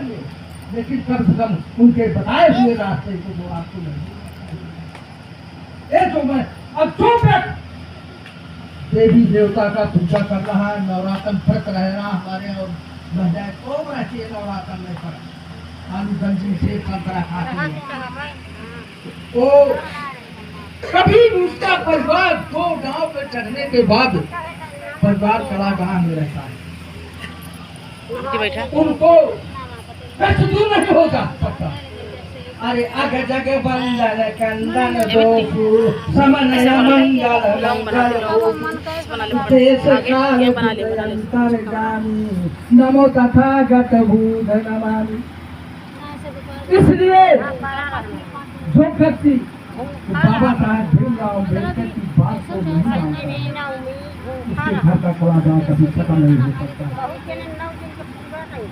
जाएंगे, लेकिन कम से कम उनके बताए हुए रास्ते को वो आपको नहीं। ये तो मैं अब चुप है। देवी देवता का पूजा कर रहा है, नवरात्र व्रत रहना हमारे और महिलाएं खूब रहती है नवरात्र में पर आलू गंजी से संतरा खाती है। तो कभी उसका परिवार दो गांव पे चढ़ने के बाद परिवार कलागाह में रहता है, उनको कष्ट दूर नहीं होगा सकता। अरे अग जग बंदन कंदन दो समन्वय मंगल मंगल देश काल अंतर जानी नमो तथागत भूत नमामि। इसलिए जो व्यक्ति बाबा साहब भीमराव अम्बेडकर की बात को नहीं मानता, उसके घर का कलागाह कभी खत्म नहीं हो सकता।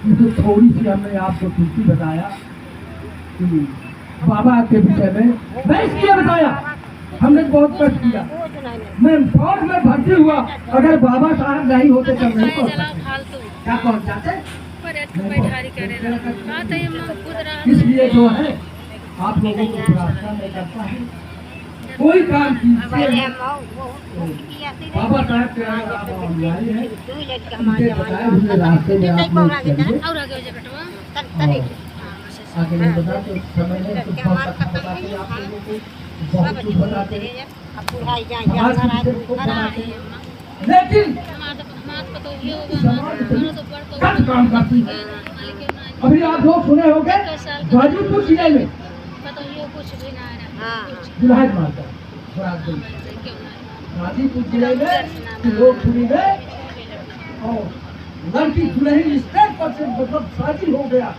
ये तो थोड़ी सी हमने आपको तुलसी बताया कि बाबा के विषय में, मैं इसलिए बताया हमने बहुत कष्ट किया। मैं फौज में भर्ती हुआ, अगर बाबा साहब नहीं होते तब नहीं पहुंचते। क्या पहुंच जाते? इसलिए जो है आप लोगों को प्रार्थना में करता है, कोई काम कीजिए। बाबा साहब के अगर आप अनुयायी हैं, उनके बताए हुए रास्ते में आप लोग चलिए। आगे मैं बता तो समय में कुछ बहुत अच्छा बताते हैं, आप लोगों को बहुत कुछ बताते हैं, लेकिन सब काम करती है। अभी आप लोग सुने होंगे गाजीपुर जिले में विधायक मारता गाजीपुर जिले में लोग सुनी में और लड़की दुल्हन स्टेज पर से मतलब शादी हो गया,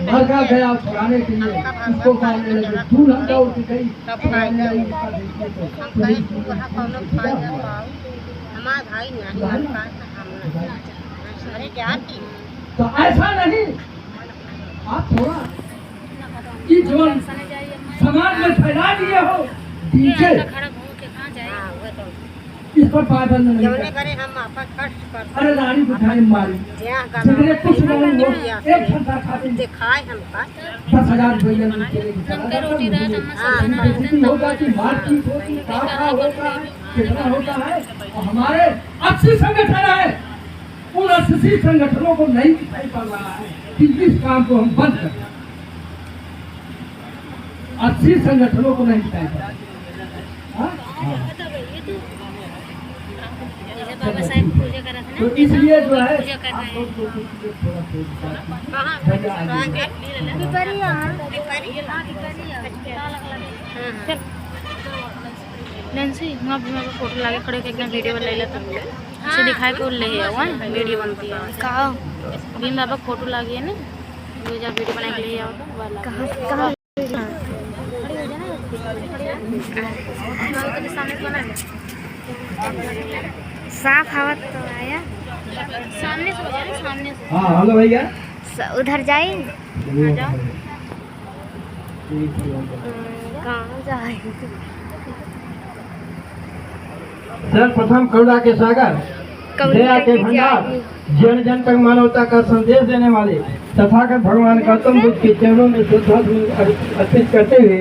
मरगा गया छुड़ाने के लिए, उसको मारने लगे, दूल्हन दौड़ के गई छुड़ाने लगी। तो ऐसा नहीं, आप थोड़ा कि जीवन समाज में फैला दिए हो डीजे, इस पर पाबंद नहीं करे। अरे रानी बिठाई मारी सिगरेट कुछ नहीं हो, एक घंटा खाते दिखाए हमका 10,000 रुपये होगा कि मारपीट होती, होता है, कितना होता है। और हमारे 80 संगठन है, उन 80 संगठनों को नहीं दिखाई पड़ रहा है कि इस काम को हम बंद करें। 80 संगठनों को नहीं दिखाई पड़ बाबा साहब पूजा कर रहे थे तो इसलिए जो है नैन्सी वहाँ भी मेरे को फोटो लगे खड़े होकर एकदम वीडियो ले लेता उसे दिखाई को ले हुआ वीडियो बनती है। कहाँ भीम बाबा फोटो लगी है ना, वो जब वीडियो बना के ले आओ कहाँ साफ हवा तो आया सामने से, सामने से। हाँ हेलो भैया, उधर जाए कहाँ जाए। सर्वप्रथम करुणा के सागर, दया के भंडार, जन जन तक मानवता का संदेश देने वाले तथागत भगवान गौतम बुद्ध के चरणों में श्रद्धा अर्पित करते हुए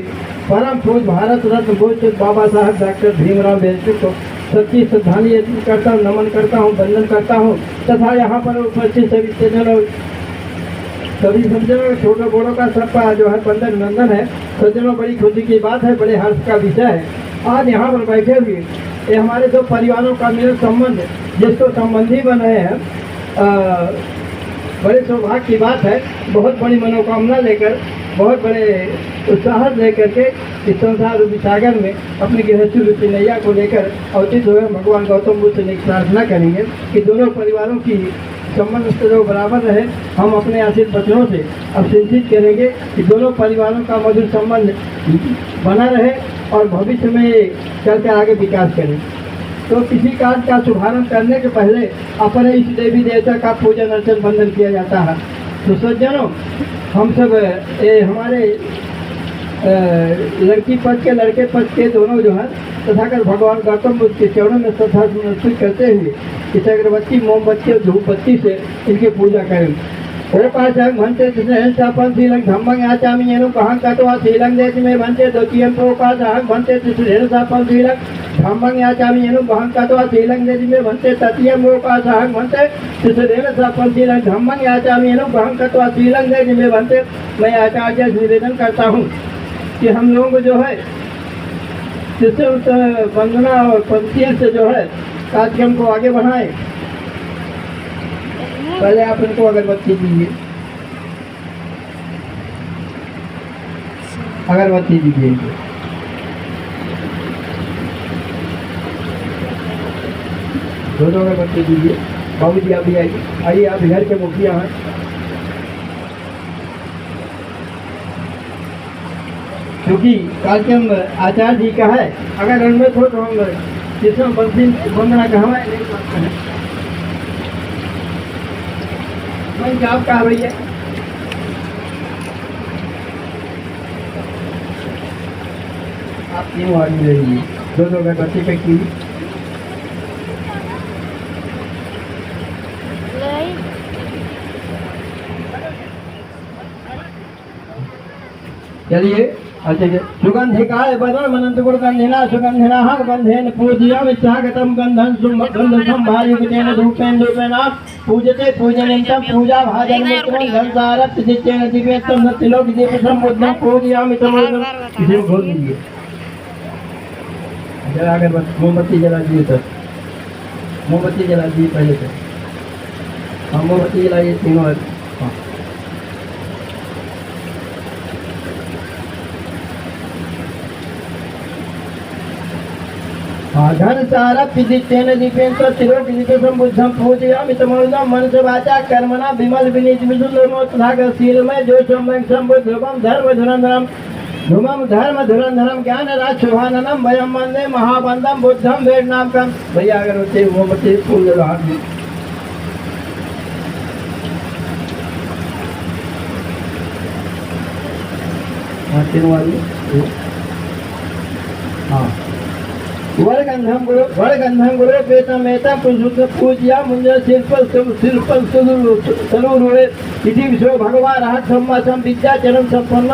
परम पूज्य भारत रत्न पूज्य बाबा साहब डॉक्टर भीमराव अम्बेडकर को सच्ची श्रद्धांजलि अर्पित करता हूँ, नमन करता हूँ, वंदन करता हूँ तथा यहाँ पर उपस्थित सभी सज्जनों, सभी सज्जनों, छोटों बड़ों का सबका जो है वंदन नंदन है। सज्जनों, बड़ी खुशी की बात है, बड़े हर्ष का विषय है। आज यहाँ पर बैठे हुए ये हमारे दो परिवारों का मेरा संबंध, जिसको संबंधी बन रहे हैं, बड़े सौभाग्य की बात है। बहुत बड़ी मनोकामना लेकर, बहुत बड़े उत्साह लेकर के इस संसार रूपी सागर में अपनी गृहस्थी रूपी नैया को लेकर अवतीत हुए भगवान गौतम बुद्ध से प्रार्थना करेंगे कि दोनों परिवारों की संबंध जो बराबर रहे। हम अपने आशीष वचनों से अब सुनिश्चित करेंगे कि दोनों परिवारों का मधुर संबंध बना रहे और भविष्य में चल कर आगे विकास करें। तो किसी कार्य का शुभारंभ करने के पहले अपने इस देवी देवता का पूजन अर्चन बंदन किया जाता है। तो सज्जनों, हम सब हमारे लड़की पक्ष के लड़के पक्ष के दोनों जो है तथागत भगवान गौतम बुद्ध के चरणों में श्रद्धा समर्पित करते हुए इस अगरबत्ती मोमबत्ती और धूप बत्ती से इनकी पूजा करें। ओकाशं भन्ते तिसृहंसापं श्रीलं धम्मं याचामि येनु कहं कत्वा श्रीलं देति मे भन्ते द्वितीयं ओकाशं भन्ते तिसृहंसापं श्रीलं धम्मं याचामि येनु कहं कत्वा श्रीलं देति मे भन्ते तृतीयं ओकाशं भन्ते तिसृहंसापं श्रीलं धम्मं याचामि येनु कहं कत्वा श्रीलं देति मे भन्ते। मैं आचार्य निवेदन करता हूँ कि हम लोग जो है शिष्य वंदना और पंक्तियों से जो है कार्यक्रम को आगे बढ़ाएं। पहले आप इनको अगरबत्ती दीजिए, अगरबत्ती दीजिए। दोनों अगरबत्ती दीजिए। बाबू जी आप भी आइए, आइए आप घर के मुखिया हैं। क्योंकि कार्यक्रम आचार्य जी का है, अगर अनुमत हो तो हम जिसमें बंसी वंदना का हमारे नहीं आप कहा भैया आप तीनों आदमी ले लीजिए, दोनों का बच्चे पे की चलिए। अच्छा सुगंधिकाय वदन मनंत गुणगंधिना सुगंधिना गंधेन पूज्यामि स्वागतम गंधं गंध संभायुक्तेन धूपेन धूपेना पूजते पूजनीयं पूजा भाजन मित्रं संसारत जितेन दिव्यत्वं सत्यलोक दीप संबुद्धं पूजयामि तमोदं। इसे खोल दीजिए, जला कर मोमबत्ती जला दिए सर, मोमबत्ती जला दिए पहले से। हाँ मोमबत्ती जलाइए तीनों। धन सारा पिदितेन दीपेन त्रिलोक दीप संबुद्धं पूजयामि तमोदं मनस वाचा कर्मणा विमल विनीत विशुद्धो तथागत शीलमय जो संबंध संबुद्धं धर्म धुरंधरम धूमम धर्म धुरंधरम ज्ञान राजशोभाननम वयम वंदे महाबंदम बुद्धम वेद नाम कम। भैया अगर होते मोमबत्ती फूल जलो हाथ में। हाँ वरगंधम गुरु पेतमेता पुरुष पूज्या मुंज शिल्पल सरुरुळे इति विश्व भगवान राहत सम्मासम विद्याचरम संपन्न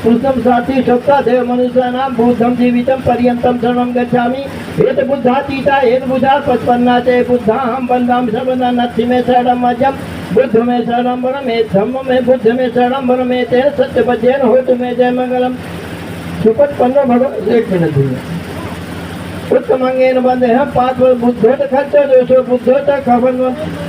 पुरुषम साथी सप्ता देव मनुष्यानां बुद्धं जीवितं पर्यन्तं शरणं गच्छामि। एत बुद्धातीता एत बुद्धा पचपन्ना च बुद्धाहं वन्दामि सर्वदा नत्थि मे शरणं मज्जं बुद्ध में शरणं वरमे धम्म में बुद्ध में शरणं वरमे तेन सत्यपद्येन होतु मे जय मंगलम। सुपथ 15 भगवान एक मिनट उत्तमंगेन बंदे हम पांच बुद्धोत खर्च दोषो बुद्धोत खबन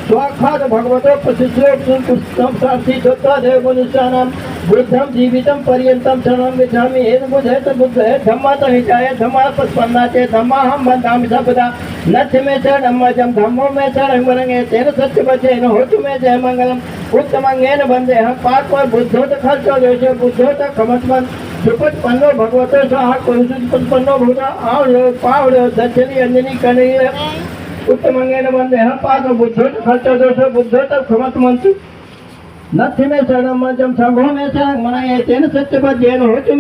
स्वाखाद भगवतो प्रसिद्धोक्तम पुस्तम साक्षी सत्ता देव मनुष्यानां बुद्धं जीवितं पर्यन्तं शरणं गच्छामि। हेन बुद्धे तो बुद्ध है धम्मा तो हिताय धम्मा पस्पन्ना चे धम्मा हम वन्दामि सर्वदा नत्थि मे शरणं मज्जं धम्मो मे शरणं वरंगे तेन सत्यवचेन होतु मे जय मंगलम। उत्तमंगेन बंदे हम पांच बुद्धोत खर्च दोषो बुद्धोत खमत्मन सुपथ 15 भगवतो सह पुरुषों 15 भूता आवड़ो पावड़ो दक्षिणी अंजनी कणीय उत्तमंगेन वंदे हम पाद बुद्धो खर्च दोषो बुद्धो तब खमत मंत्र नत्थि में शरणं मज्जं संघो में शरणं मनाये तेन सत्यपद्येन होतु